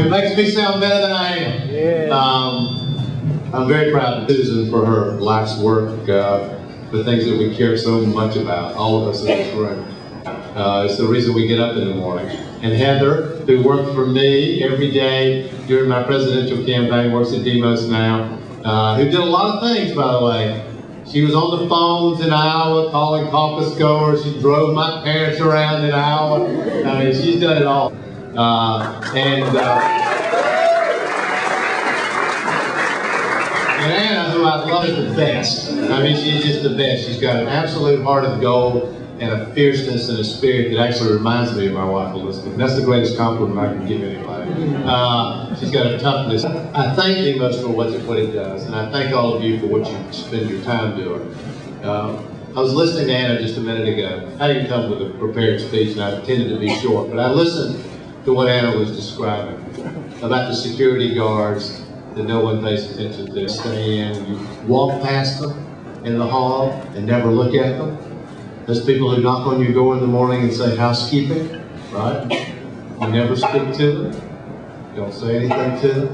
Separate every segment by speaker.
Speaker 1: It makes me sound better than I am.
Speaker 2: Yeah.
Speaker 1: I'm very proud of Susan for her life's work, the things that we care so much about, all of us in this room. It's the reason we get up in the morning. And Heather, who worked for me every day during my presidential campaign, works at Demos now, who did a lot of things, by the way. She was on the phones in Iowa calling caucus goers. She drove my parents around in Iowa. I mean, she's done it all. And Anna, who I love, is the best. I mean, she's just the best. She's got an absolute heart of gold and a fierceness and a spirit that actually reminds me of my wife, Elizabeth. And that's the greatest compliment I can give anybody. She's got a toughness. I thank Demos for what it does, and I thank all of you for what you spend your time doing. I was listening to Anna just a minute ago. I didn't come with a prepared speech, and I tended to be short, but I listened to what Anna was describing about the security guards that no one pays attention to. Stay in, you walk past them in the hall and never look at them. Those people who knock on your door in the morning and say housekeeping, right? You never speak to them. You don't say anything to them.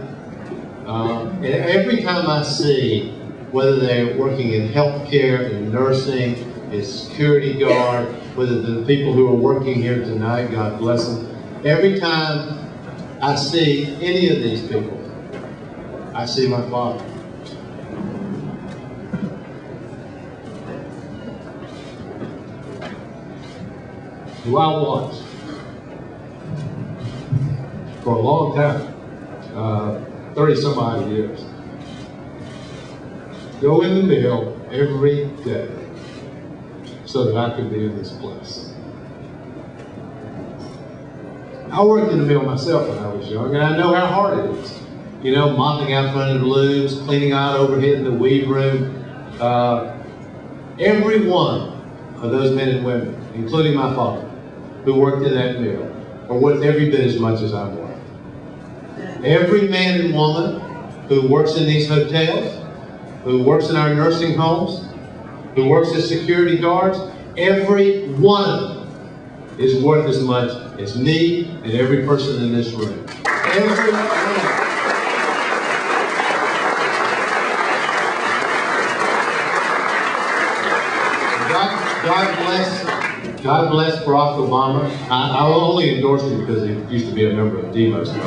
Speaker 1: And every time I see, whether they're working in healthcare, in nursing, as security guard, whether the people who are working here tonight, God bless them, every time I see any of these people, I see my father. Do I want, for a long time, 30 some odd years, go in the mill every day so that I could be in this place? I worked in the mill myself when I was young, and I know how hard it is. You know, mopping out front of the looms, cleaning out overhead in the weave room. Every one of those men and women, including my father, who worked in that mill, are worth every bit as much as I'm worth. Every man and woman who works in these hotels, who works in our nursing homes, who works as security guards, every one of them is worth as much as me and every person in this room. Every one of them. God bless Barack Obama. I will only endorse him because he used to be a member of Demos, which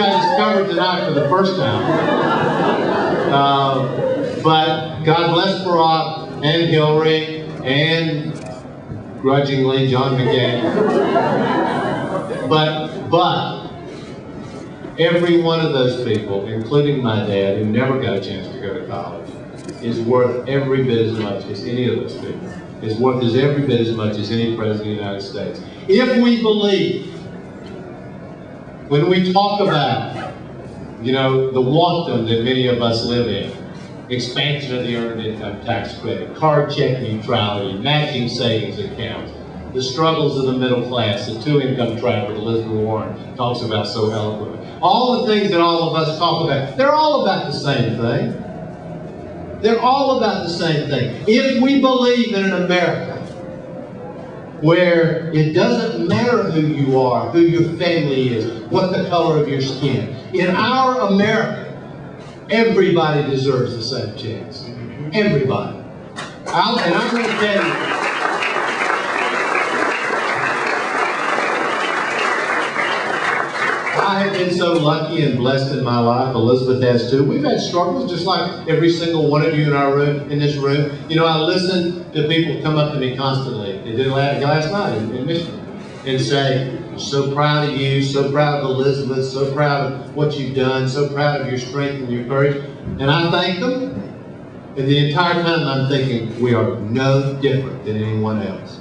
Speaker 1: I discovered tonight for the first time. But God bless Barack and Hillary and, grudgingly, John McCain. But every one of those people, including my dad, who never got a chance to go to college, is worth every bit as much as any of those people. Is worth every bit as much as any president of the United States. If we believe, when we talk about, you know, the wantum that many of us live in, expansion of the earned income tax credit, card check neutrality, matching savings accounts, the struggles of the middle class, the two-income trap that Elizabeth Warren talks about so eloquently, all the things that all of us talk about, they're all about the same thing. They're all about the same thing. If we believe in an America where it doesn't matter who you are, who your family is, what the color of your skin, in our America, everybody deserves the same chance. Everybody. And I'm going to tell you, I have been so lucky and blessed in my life. Elizabeth has too. We've had struggles just like every single one of you in our room, in this room. You know, I listen to people come up to me constantly. They did last night in Michigan and say, "I'm so proud of you, so proud of Elizabeth, so proud of what you've done, so proud of your strength and your courage." And I thank them. And the entire time I'm thinking, we are no different than anyone else.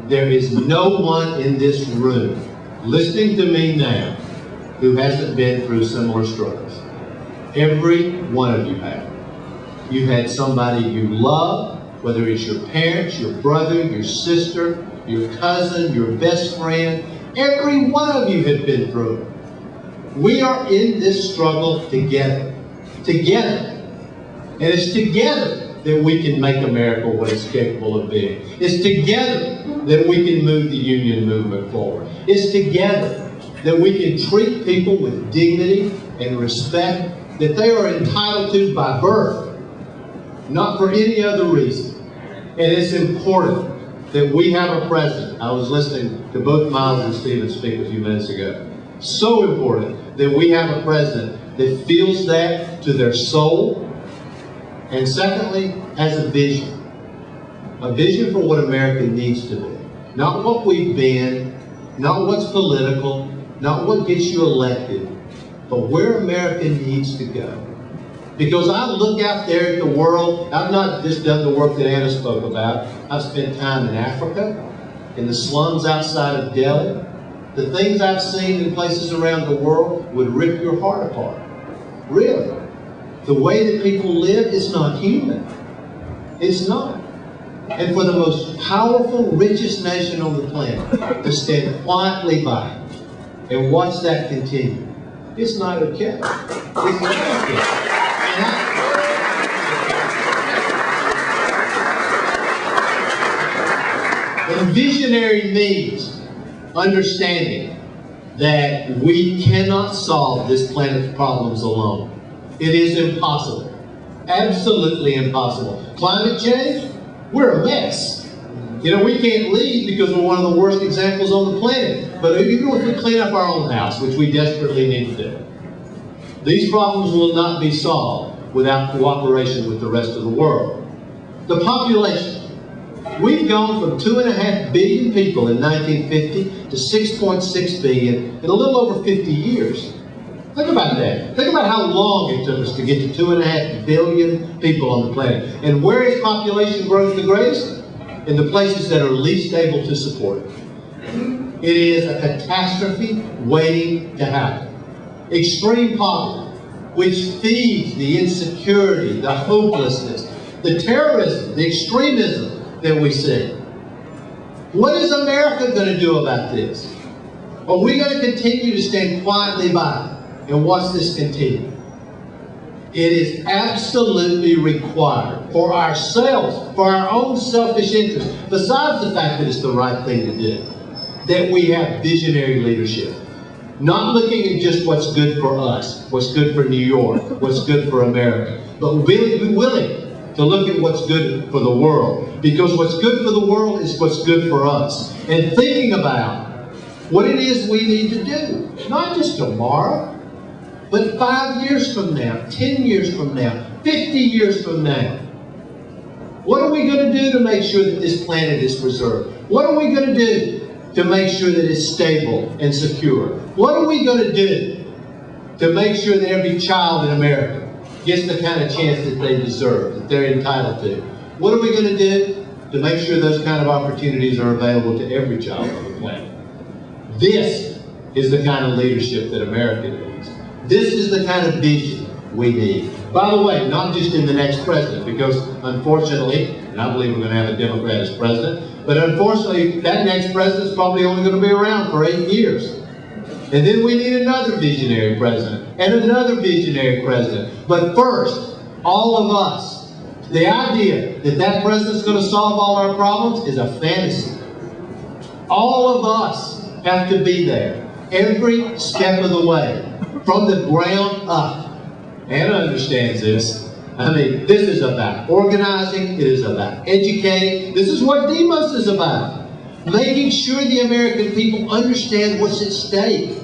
Speaker 1: There is no one in this room listening to me now who hasn't been through similar struggles. Every one of you have. You've had somebody you love, whether it's your parents, your brother, your sister, your cousin, your best friend. Every one of you have been through it. We are in this struggle together. Together. And it's together that we can make America what it's capable of being. It's together that we can move the union movement forward. It's together that we can treat people with dignity and respect that they are entitled to by birth, not for any other reason. And it's important that we have a president. I was listening to both Miles and Stephen speak a few minutes ago. So important that we have a president that feels that to their soul, and secondly, has a vision. A vision for what America needs to be. Not what we've been, not what's political, not what gets you elected, but where America needs to go. Because I look out there at the world, I've not just done the work that Anna spoke about. I've spent time in Africa, in the slums outside of Delhi. The things I've seen in places around the world would rip your heart apart. Really. The way that people live is not human. It's not. And for the most powerful, richest nation on the planet to stand quietly by and watch that continue, it's not okay. It's not okay. And visionary means understanding that we cannot solve this planet's problems alone. It is impossible. Absolutely impossible. Climate change, we're a mess. You know, we can't lead because we're one of the worst examples on the planet. But even if we clean up our own house, which we desperately need to do, these problems will not be solved without cooperation with the rest of the world. The population. We've gone from 2.5 billion people in 1950 to 6.6 billion in a little over 50 years. Think about that. Think about how long it took us to get to 2.5 billion people on the planet. And where is population growth the greatest? In the places that are least able to support it. It is a catastrophe waiting to happen. Extreme poverty, which feeds the insecurity, the hopelessness, the terrorism, the extremism that we see. What is America going to do about this? Are we going to continue to stand quietly by and watch this continue? It is absolutely required for ourselves, for our own selfish interests, besides the fact that it's the right thing to do, that we have visionary leadership. Not looking at just what's good for us, what's good for New York, what's good for America, but really be willing to look at what's good for the world. Because what's good for the world is what's good for us. And thinking about what it is we need to do. Not just tomorrow, but 5 years from now, 10 years from now, 50 years from now. What are we going to do to make sure that this planet is preserved? What are we going to do to make sure that it's stable and secure? What are we going to do to make sure that every child in America gets the kind of chance that they deserve, that they're entitled to? What are we going to do to make sure those kind of opportunities are available to every child on the planet? This is the kind of leadership that America needs. This is the kind of vision we need. By the way, not just in the next president, because unfortunately, and I believe we're going to have a Democrat as president, but unfortunately, that next president's probably only going to be around for 8 years. And then we need another visionary president, and another visionary president. But first, all of us, the idea that that president's going to solve all our problems is a fantasy. All of us have to be there, every step of the way, from the ground up. Anna understands this. I mean, this is about organizing, it is about educating. This is what Demos is about. Making sure the American people understand what's at stake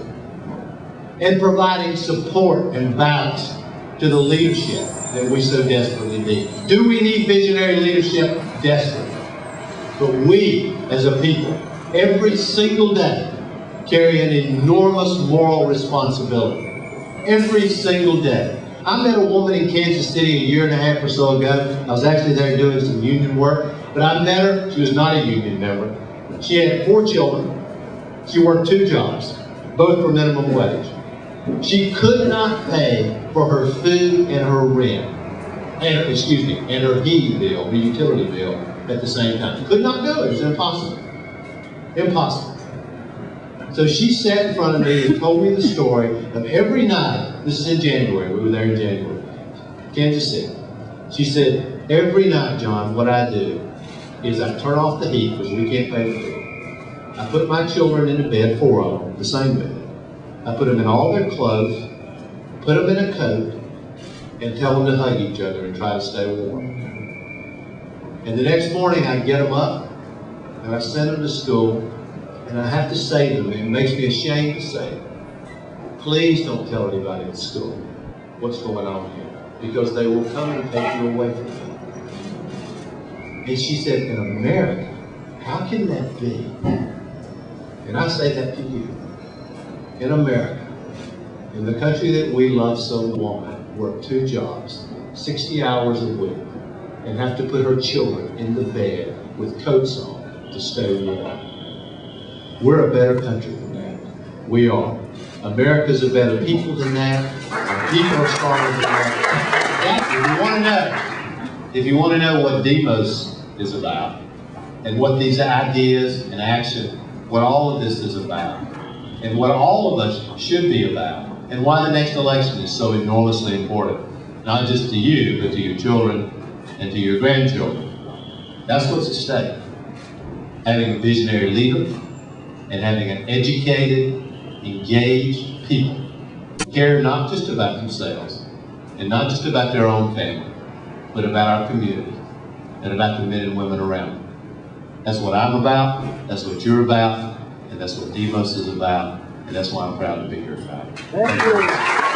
Speaker 1: and providing support and balance to the leadership that we so desperately need. Do we need visionary leadership? Desperately. But we, as a people, every single day, carry an enormous moral responsibility. Every single day. I met a woman in Kansas City 1.5 years or so ago. I was actually there doing some union work, but I met her. She was not a union member. She had 4 children. She worked 2 jobs, both for minimum wage. She could not pay for her food and her rent, and her heating bill, her utility bill, at the same time. Could not do it. It was impossible. Impossible. So she sat in front of me and told me the story of every night. This is in January. We were there in January. Kansas City. She said, every night, John, what I do is I turn off the heat because we can't pay the bill. I put my children into bed, 4 of them, the same bed. I put them in all their clothes, put them in a coat, and tell them to hug each other and try to stay warm. And the next morning I get them up, and I send them to school, and I have to say to them, and it makes me ashamed to say it, please don't tell anybody at school what's going on here, because they will come and take you away from me. And she said, in America, how can that be? And I say that to you. In America, in the country that we love so, a woman work 2 jobs, 60 hours a week, and have to put her children in the bed with coats on to stay warm. We're a better country than that. We are. America's a better people than that. Our people are stronger than that. If you want to know what Demos is about, and what these ideas and action, what all of this is about, and what all of us should be about, and why the next election is so enormously important, not just to you, but to your children and to your grandchildren. That's what's at stake. Having a visionary leader and having an educated, engaged people who care not just about themselves and not just about their own family, but about our community and about the men and women around them. That's what I'm about, that's what you're about, and that's what Demos is about, and that's why I'm proud to be here tonight.
Speaker 3: Thank you.